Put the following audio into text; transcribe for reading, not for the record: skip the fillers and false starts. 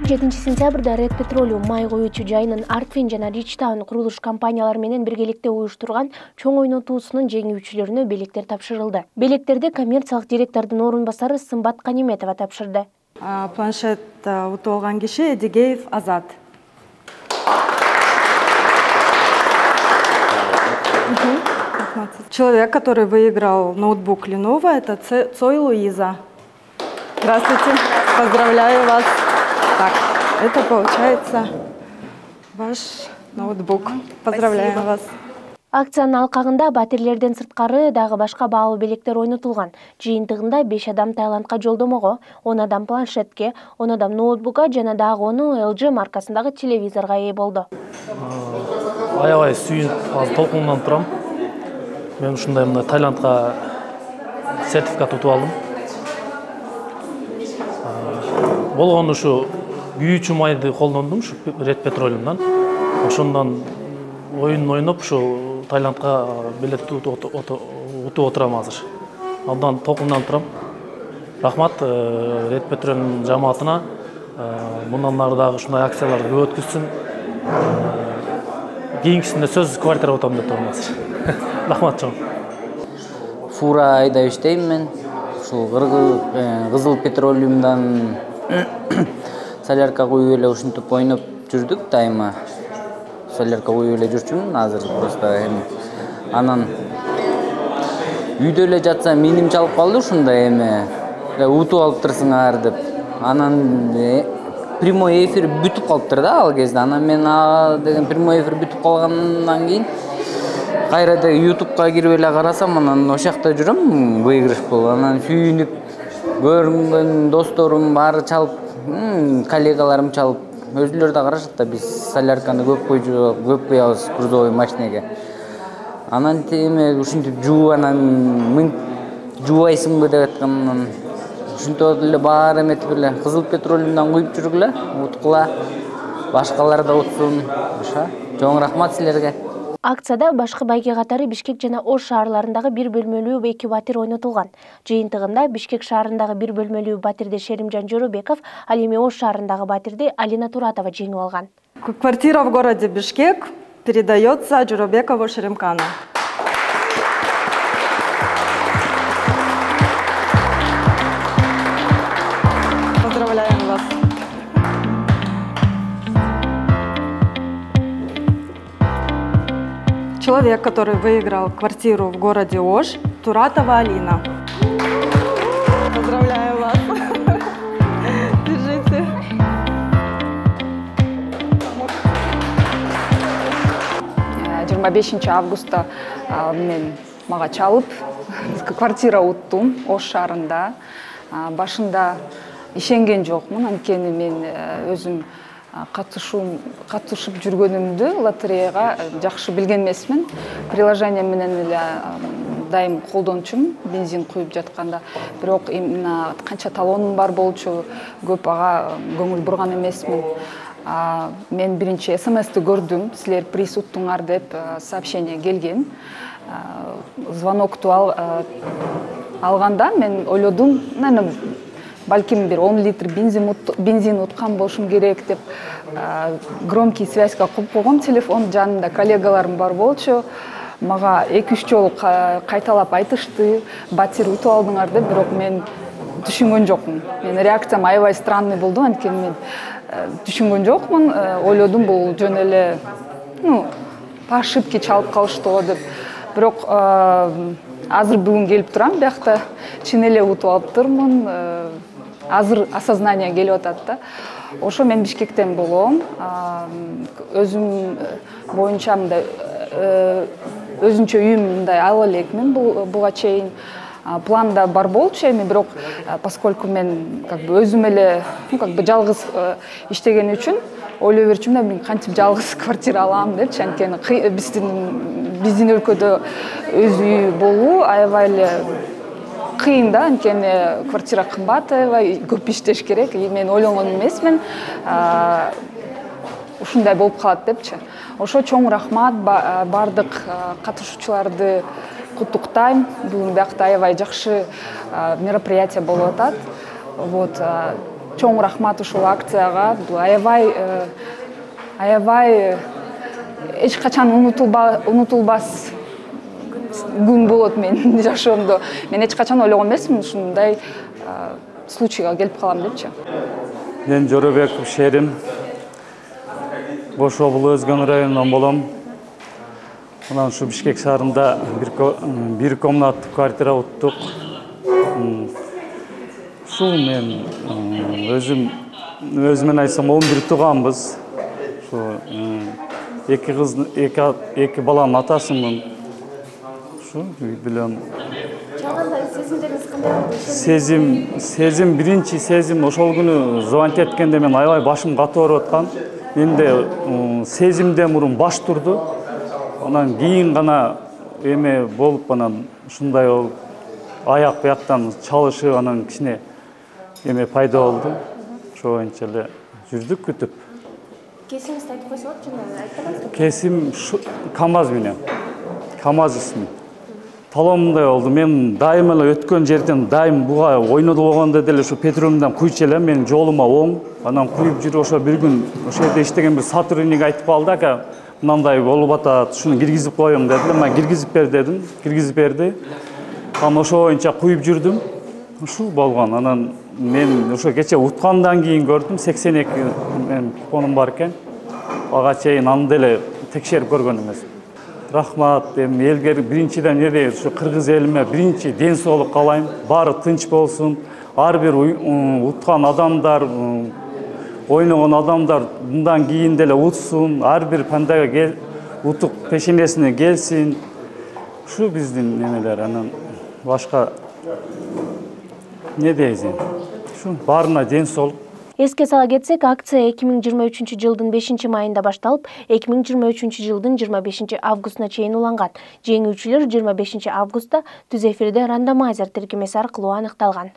7 сентябрда Red Petroleum май коюучу жайынын Artvin жана Ridgetown курулуш компаниялары менен биргеликте уюштурган чоң ойнотуусунун жеңүүчүлөрүнө белектер тапшырылды. Белектерди коммерциялык директордун орун басары Сымбат Каниметова тапшырды. Планшет утуп алган киши Эдигеев Азат. Человек, который выиграл ноутбук Lenovo, это Цой Луиза. Здравствуйте, поздравляю вас. Так, это получается ваш ноутбук. Поздравляем вас. Акциянын алкагында батирлерден сырткары дагы башка баалуу белектер ойнотулган. Жыйынтыгында 5 адам Таиландка жолдомого, 10 адам планшетке, 10 адам ноутбукка жана дагы onu LG маркасындагы телевизорго ээ болду. Аябай сүйүнүп, азыр толкундан турам. Мен ушундай мына Таиландка сертификат утуп алдым. Болгону ушу күйүүчү майды колдондум, ушу Red Petroleum'дан. Ошондон оюн ойноп, ушу Таиландка билет утуп отурам азыр. Абдан толкундан турам. Рахмат Red Petroleum жамаатына. Мындан ары дагы ушундай акцияларды көп өткүзсүн. Кийинкисинде сөз квартира отам деп турам азыр. Рахмат чоң. Фура айдап иштейм мен. Ушул Кызыл Петролиумдан солярка куюп эле ушинтип ойноп жүрдүк дайыма. Солярка куюп эле жүрчүмүн азыр просто эми. Анан үйдө эле жатсам миним чалып калды ушундай эме. Утуп алыптырсыңар деп. Анан прямой эфир бүтүп калыптыр да ал кезде. Анан мен деген прямой эфир бүтүп калгандан кийин кайра да YouTube'га кирип эле карасам, анан ошол жакта жүрөм, выигрыш болуп. Анан сүйүнүп көрүнгөн досторум баары чалып, коллегаларым чалып, өзүлөр да карашат да биз солярканы көп куябыз грузовой машинеге. Анан теме ушинтип жуу, анан жуубайсыңбы деп айткандан ушинтип эле баары эметип эле Кызыл Петролиумдан куюп жүргүлө, уткула. Башкалар да утсун. Ошо. Чоң рахмат силерге. Акцияда башкы байке катары Бишкек жана Ош шаарларындагы 1 бөлмөлүү 2 батир ойнотулган. Жыйынтыгында Бишкек шаарындагы 1 бөлмөлүү батирди Шеримжан Жорубеков, ал эми Ош шаарындагы батирди Алина Туратова жеңип алган. Квартира в городе Бишкек передается Жорубекову Шеримкану. Поздравляем вас. Человек, который выиграл квартиру в городе Ош, Туратова Алина. Поздравляю вас. Держите. 25 августта мен мага чалып квартира уттум Ош шаарында. Башында ишенген жокмун, анткени мен өзүм катышып жүргөнүмдү лотереяга жакшы билген эмесмин. Приложение менен эле дайым колдончумун бензин куюп жатканда. Бирок именно канча талонум бар болчу, көп ага көңүл бурган эмесмин. Мен биринчи СМСти көрдүм, силер приз уттуңар деп сообщение келген. Звонокту алганда мен ойлодум, балким бир 10 литр бензин уткан болушум керек деп громкий связьга коюп койгом, телефон жанында коллегаларым бар болчу. Мага 2-3 жолу кайталап айтышты, батир утуп алдыңар деп, бирок мен түшүнгөн жокмун. Менин реакциям аябай странный болду, анткени мен түшүнгөн жокмун. Ойлодум бул жөн эле, по ошибке чалып калыштыго деп. Бирок азыр бүгүн келип турам, биякта чын эле утуп алыптырмын. Азыр осознание келип атат да. Ошо мен Бишкектен болом. Өзүм боюнча мындай өзүнчө үйүм мындай ала элекмин буга чейин. Планда бар болчу эми, бирок поскольку мен өзүм эле жалгыз иштеген үчүн ойлой берчүмүн да, мен кантип жалгыз квартира алам депчи, анткени биздин өлкөдө өз үй болуу аябай эле кыйын да, анткени квартира кымбат, аябай көп иштеш керек. Мен ойлонгон эмесмин, ушундай болуп калат депчи. Ошо чоң рахмат бардык катышуучуларды куттуктайм. Бүгүн биякта аябай жакшы мероприятие болуп атат. Вот, чоң рахмат ушул акцияга. Аябай эч качан унутулбас күн болот менин жашоомдо. Мен эч качан ойлогон эмесмин ушундай случайга келип калам депчи. Мен Жоробеков Шерим, Бош облу Өзгөн районунан болом. Анан ушу Бишкек шаарында бир комнаттуу квартира уттук. Ушул мен өзүмөн айтсам 11 тууганбыз. Ушу эки баланын атасымын. Ушу билем. Чалганда сезимдериңиз кандай болду? Сезим биринчи сезим ошол күнү звонить эткенде мен аябай башым катып ооруп аткан. Менде сезимден мурун баш турду. Анан кийин гана эме болуп анан ушундай болуп аяк бияктан чалышып анан кичине эме пайда болду. Ошо боюнча эле жүрдүк күтүп. Кесимиңизди айтып койсо болот, жана айттыңызбы? Кесим КамАЗ менен. КамАЗ исми. Талоомундай болду. Мен дайым эле өткөн жерден дайым буга ойнодо болгондо деле ушу петролумдан куйчу элем. Менин жолума оң. Анан куюп жүрүп ошо бир күн ошо жерде иштеген бир сотрудник айтып калды, ака, мындай болуп атат, ушуну киргизип коеюн дедилер. Мен киргизип бер дедим. Киргизип берди. Анан ошо боюнча куюп жүрдүм. Ушул болгон. Анан мен ошо кече уткандан кийин көрдүм, 82 мен купонум бар экен. Ага чейин аны деле текшерип көргөн эмес. Рахмат, элге биринчиден ушу кыргыз элиме биринчи ден соолук каалайм. Баары тынч болсун. Ар бир уткан адамдар, ойногон адамдар мындан кийин деле утсун. Ар бир пандага утук пешенесине келсин. Ушу биздин немелер. Анан башка не дейсиң? Ушу баарына ден соолук. Эске сала кетсек, акция 2023 жылдын 5-майында башталып, 2023 жылдын 25 августуна чейин уланган. Жеңүүчүлөр 25 августта түз эфирде рандомайзер тиркемеси аркылуу аныкталган.